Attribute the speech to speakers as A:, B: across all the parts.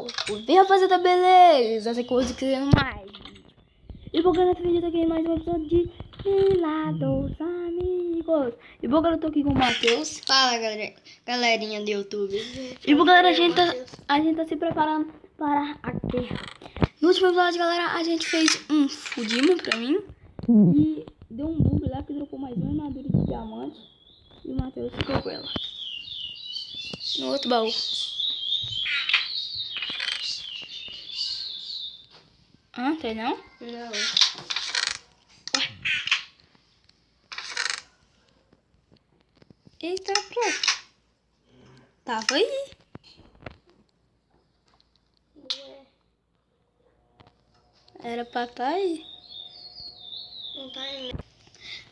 A: pessoal, vem rapaziada, beleza? Essa coisa que querendo mais. E bom, galera, vídeo aqui mais um episódio de Vila dos Amigos. E bom, galera, eu tô aqui com o Matheus.
B: Fala, galerinha do YouTube.
A: E bom, galera, a gente tá se preparando para a guerra. No último episódio, galera, a gente fez um Fudima pra mim. E deu um bug lá que dropou mais uma armadura de diamante. E o Matheus ficou com ela no outro baú. Ah, tem não?
B: Não.
A: Ué. Eita, pronto. Tava aí.
B: Ué.
A: Era pra tá aí.
B: Não tá aí.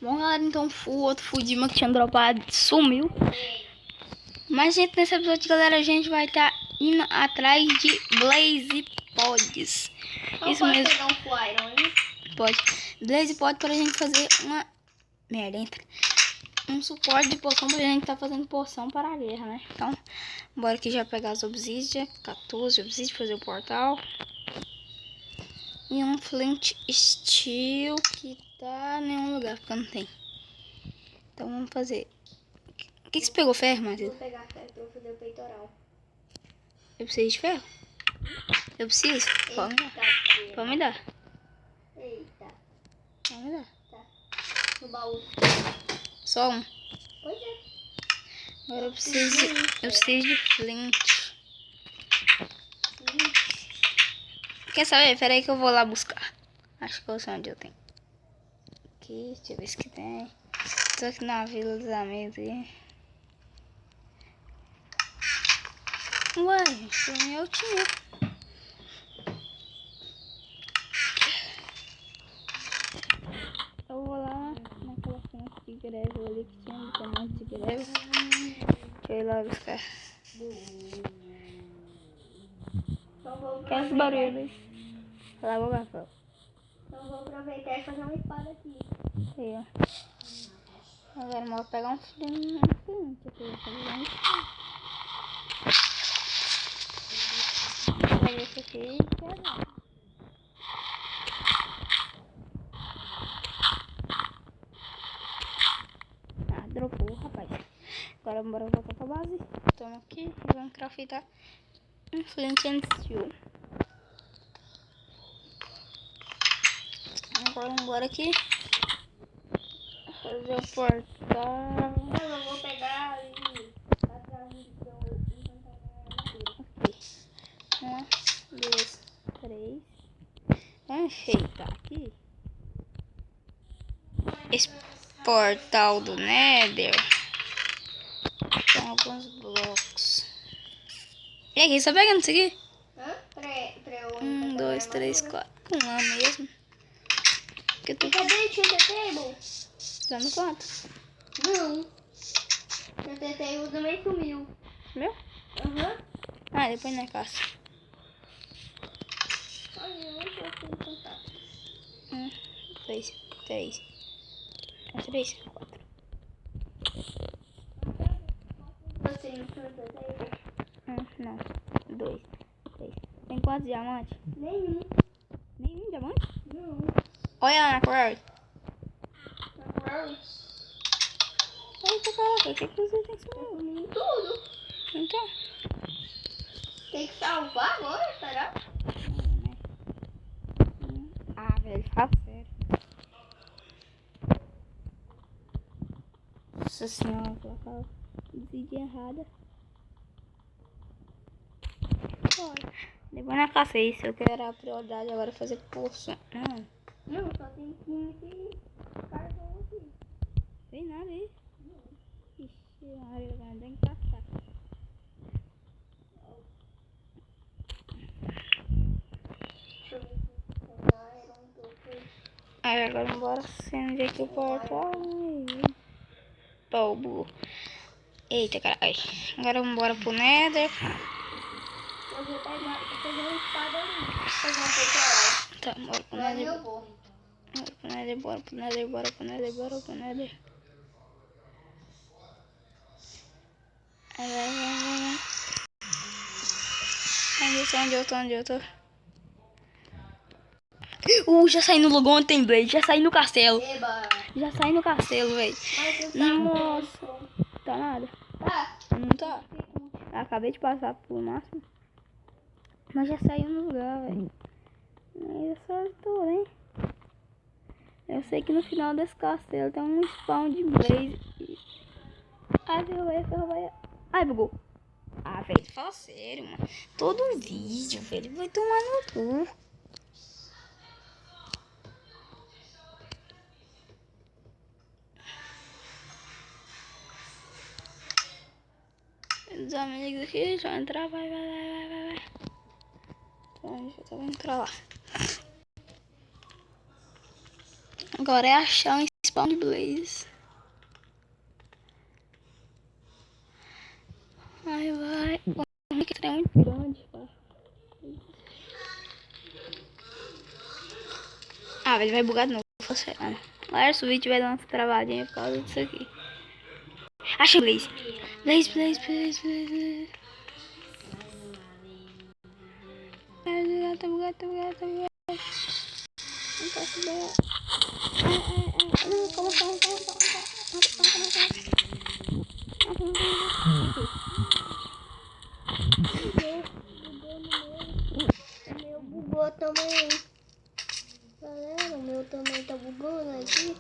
A: Bom, galera, então o outro Fudima que tinha dropado sumiu. Mas, gente, nesse episódio, galera, a gente vai estar indo atrás de Blaze Pods.
B: Não
A: Isso
B: pode
A: mesmo.
B: pegar um Flyron, hein?
A: Pode. Blaze Pod pra gente fazer uma... Merda, entra. Um suporte de poção pra gente tá fazendo poção para a guerra, né? Então, bora aqui já pegar as obsidian. 14 obsidian, fazer o portal. E um flint steel que tá em nenhum lugar, porque não tem. Então vamos fazer. O que você pegou, ferro, Matheus?
B: Vou pegar ferro pra eu fazer o peitoral.
A: Eu preciso de ferro? Eu preciso? Pode me dar. Pode me dar.
B: Eita.
A: Pode me dar.
B: Tá. No baú.
A: Só um.
B: Pois é.
A: Agora eu preciso de flint. Quer saber? Pera aí que eu vou lá buscar. Acho que eu sei onde eu tenho. Aqui, deixa eu ver se que tem. Tô aqui na Vila dos Amigos aí. Ué, pra mim eu tinha. Eu vou lá naquela fonte de greve ali que tinha um monte de greve. Deixa eu ir lá buscar.
B: Então vou
A: Quer esse barulho aí? Vai lá, vou garfar.
B: Então vou aproveitar e fazer uma espada aqui.
A: Aí, ó. Agora eu vou pegar um flint aqui. Vou pegar esse aqui e pegar. Ah, dropou, rapaz. Agora bora voltar pra base. Estamos aqui e vamos craftar um flint and steel. Agora embora aqui. Fazer o portal.
B: Eu não vou pegar ali atrás do seu inventário.
A: Ok. 1, 2, 3. Vamos enfeitar aqui. Esse portal do Nether. Tem alguns blocos. E aqui, só pegando isso aqui?
B: Hã? Pra eu
A: 1, 2, 3, 4. Com lá mesmo. Que eu tô
B: Cadê o Tinta Table?
A: dando conta.
B: Não. Tinta Table também sumiu.
A: Meu?
B: Aham.
A: Ah, depois na caça.
B: Olha, eu não tô sem contar.
A: 1, 2, 3. 3, 4.
B: Você não Tinta Table?
A: 1, não. 2, 3. Tem quantos diamantes?
B: Nenhum.
A: Nenhum diamante?
B: Não.
A: Olha lá na quarry.
B: Não.
A: Eita, caraca, o que você tem que salvar?
B: Sumiu tudo.
A: Então.
B: Tem que salvar agora, será?
A: Ah, velho, fala sério. Nossa senhora, colocar vídeo errada. Olha, depois na caça isso, eu quero a prioridade agora fazer poção.
B: Não, só tem 15 carvão aqui.
A: Tem nada aí. Ixi, Maria, agora tem que passar.
B: Deixa eu ver se
A: Aí agora bora acender aqui o portal. Pô, burro. Eita, caralho. Agora vamos embora pro Nether.
B: eu vou pegar, fazer uma espada ali. Fazer um peitoral.
A: Tá, bora pro
B: Agora
A: Nether.
B: eu vou.
A: Bora pro Nether, bora pro Nether, bora pro Nether, bora pro Nether. Vai. Onde eu tô? Já saí no lugar onde tem Blaze. Já saí no castelo.
B: Eba.
A: Já saí no castelo, velho.
B: Mas tu
A: Nossa. Tá nada.
B: tá.
A: Não tá. Acabei de passar por máximo. Mas já saiu no lugar, velho. Aí eu sortou, hein? Eu sei que no final desse castelo tem um spawn de Blaze. Ai, ferrobaia. Ai, bugou. Ah, velho, fala sério, mano. Todo um vídeo, velho, vai tomar no cu. Os amigos aqui, deixa eu entrar, vai. Então, deixa eu entrar lá. Agora é achar um spawn de Blaze. Ai, vai. O que é muito grande, pá. Ah, velho, vai bugar de novo. Agora se o vídeo vai dar uma travadinha por causa disso aqui. Achei Blaze. Blaze. Tá bugado. Não posso ver. Não, calma.
B: O meu bugou também. Galera, o meu também tá bugando aqui.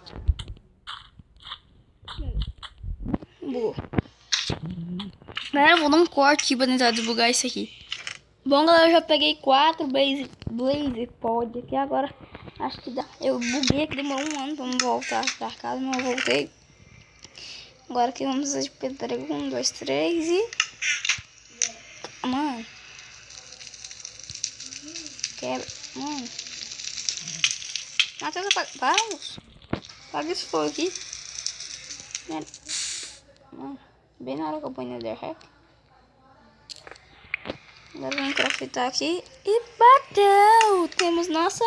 A: Bugou. Galera, eu vou dar um corte aqui pra tentar desbugar isso aqui. Bom, galera, eu já peguei 4 Blaze Pod aqui. Agora acho que dá. Eu buguei aqui, demorou um ano pra me voltar pra casa, mas eu voltei. Agora aqui vamos fazer de pedrega. 1, 2, 3 e... Mano. Quebra. Mano. Matheus, vamos. Paga esse fogo aqui. Mano. Bem na hora que eu ponho Netherrack. Agora vamos craftar aqui. E bateu! Temos nossa...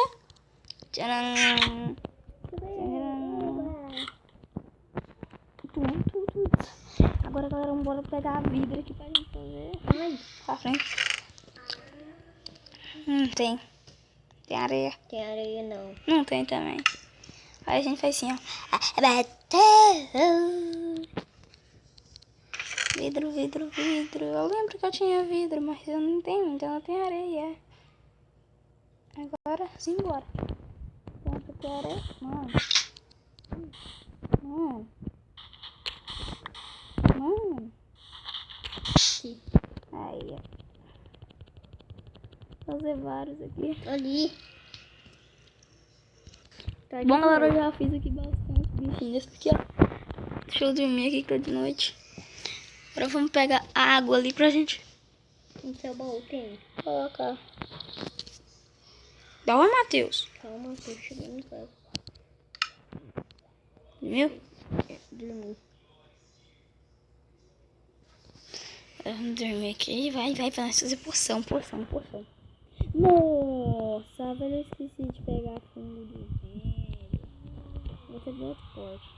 A: Tcharam! Tudo. Agora, galera, vamos embora pegar a vidra aqui pra gente fazer. Ai, pra frente. Não tem. Tem areia.
B: Tem areia não.
A: Não tem também. Aí a gente faz assim, ó. Bateu! Vidro. Eu lembro que eu tinha vidro, mas eu não tenho, então eu tenho areia. Agora, simbora. Pronto, aqui a areia. Mano. Aí, ó. Fazer vários aqui.
B: Ali. Tá.
A: Bom, galera, eu já fiz aqui bastante bichinhos aqui, ó. Deixa eu dormir aqui que tá de noite. Agora vamos pegar água ali pra gente
B: No seu baú tem.
A: colocar. Dá uma, Matheus.
B: Calma, tô chegando em casa.
A: Viu?
B: Dormi.
A: Vamos dormir aqui. Vai pra nós fazer poção. Nossa, velho, eu esqueci de pegar fundo de velho. Vou ter outro forte.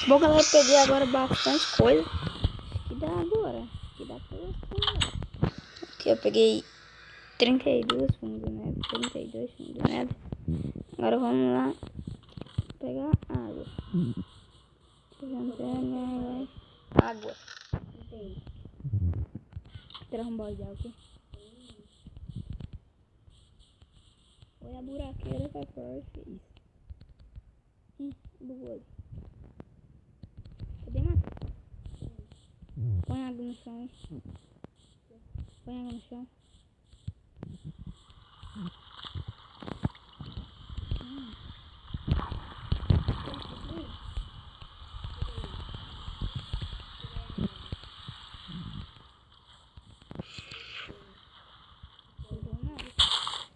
A: Bom, galera, eu peguei agora bastante coisa. Acho que dá agora. Acho que dá pra... Aqui eu peguei 32 fundos, né? 32 fundos, né? Agora vamos lá pegar água. Água. Tirar um balde de água aqui. Olha a buraqueira que é forte. Isso. Bugou. Cadê mais? Põe água no chão, hein? Põe água no chão.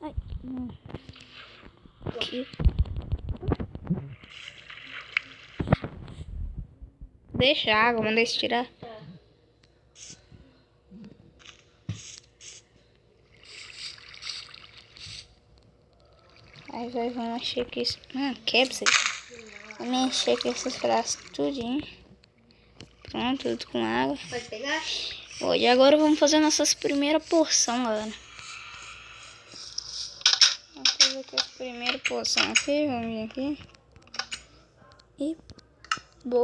A: Ai, não. Aqui. Deixa a água, manda tirar. Aí vamos encher aqui. Quebra isso aí. Vamos encher aqui esses frascos tudinho. Pronto, tudo com água.
B: Pode pegar?
A: Hoje agora vamos fazer nossas primeiras porções, galera. fazer aqui a primeira poção aqui. Vamos vir aqui. E vou.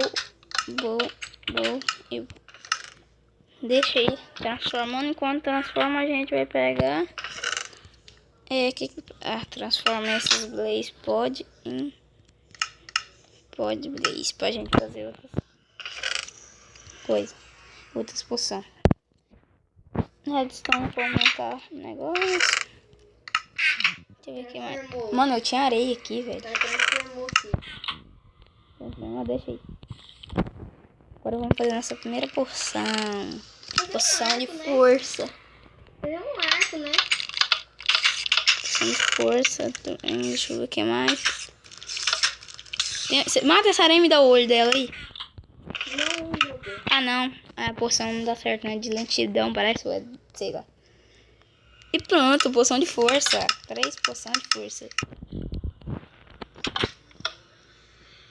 A: E deixa aí transformando. Enquanto transforma, a gente vai pegar. Transforma esses Blaze Pod em Pod Blaze pra gente fazer outras coisas. Outras poções. Redstone pra aumentar o negócio. Deixa eu ver aqui mais. Mano, eu tinha areia aqui, velho.
B: Transformou aqui.
A: Deixa aí. Agora vamos fazer nossa primeira poção. Poção de força.
B: Fazer um arco, né?
A: Poção de força também. Deixa eu ver o que mais. Mata essa aranha e me dá o olho dela aí.
B: Não, meu Deus.
A: Ah, não. A poção não dá certo, né? De lentidão, parece. Sei lá. E pronto, poção de força. 3 poções de força.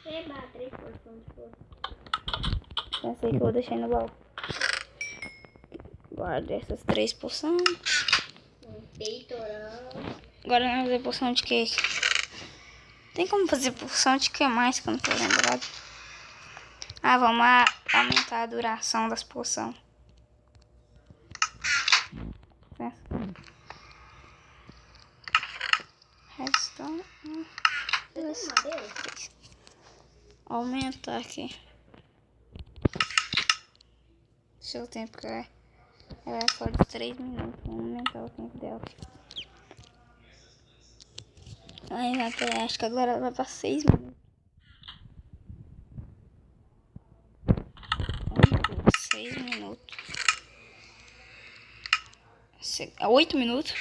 B: Eba, 3 porções de força.
A: Pensei que eu vou deixar no baú. Guarda essas 3 poções.
B: Peitoral.
A: Agora vamos fazer poção de quê? Tem como fazer poção de que mais que eu não tô lembrado? Ah, vamos aumentar a duração das poções. Redstone. Aumentar aqui. Seu tempo que ela é só de 3 minutos. Vamos aumentar o tempo dela. Aí acho que agora ela vai pra 6 minutos. 6 minutos. 8 minutos.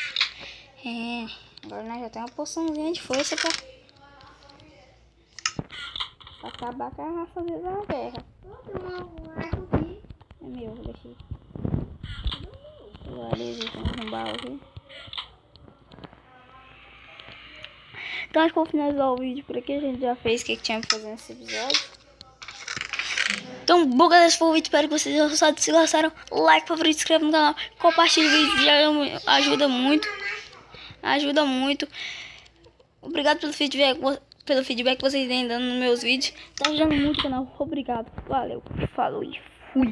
A: Agora nós já temos uma poçãozinha de força pra acabar com a raça da guerra.
B: Tem um arco aqui.
A: É meu, deixa eu um baú aqui. Então acho que vou finalizar o vídeo por aqui. A gente já fez o que tinha pra fazer nesse episódio. Então, bom galera, esse foi o vídeo. Espero que vocês tenham gostado. Se gostaram, like, favorito, se inscreve no canal. Compartilha o vídeo, já ajuda muito. Ajuda muito. Obrigado pelo feedback que vocês têm dando nos meus vídeos. Tá ajudando muito o canal. Obrigado. Valeu. Falou e fui.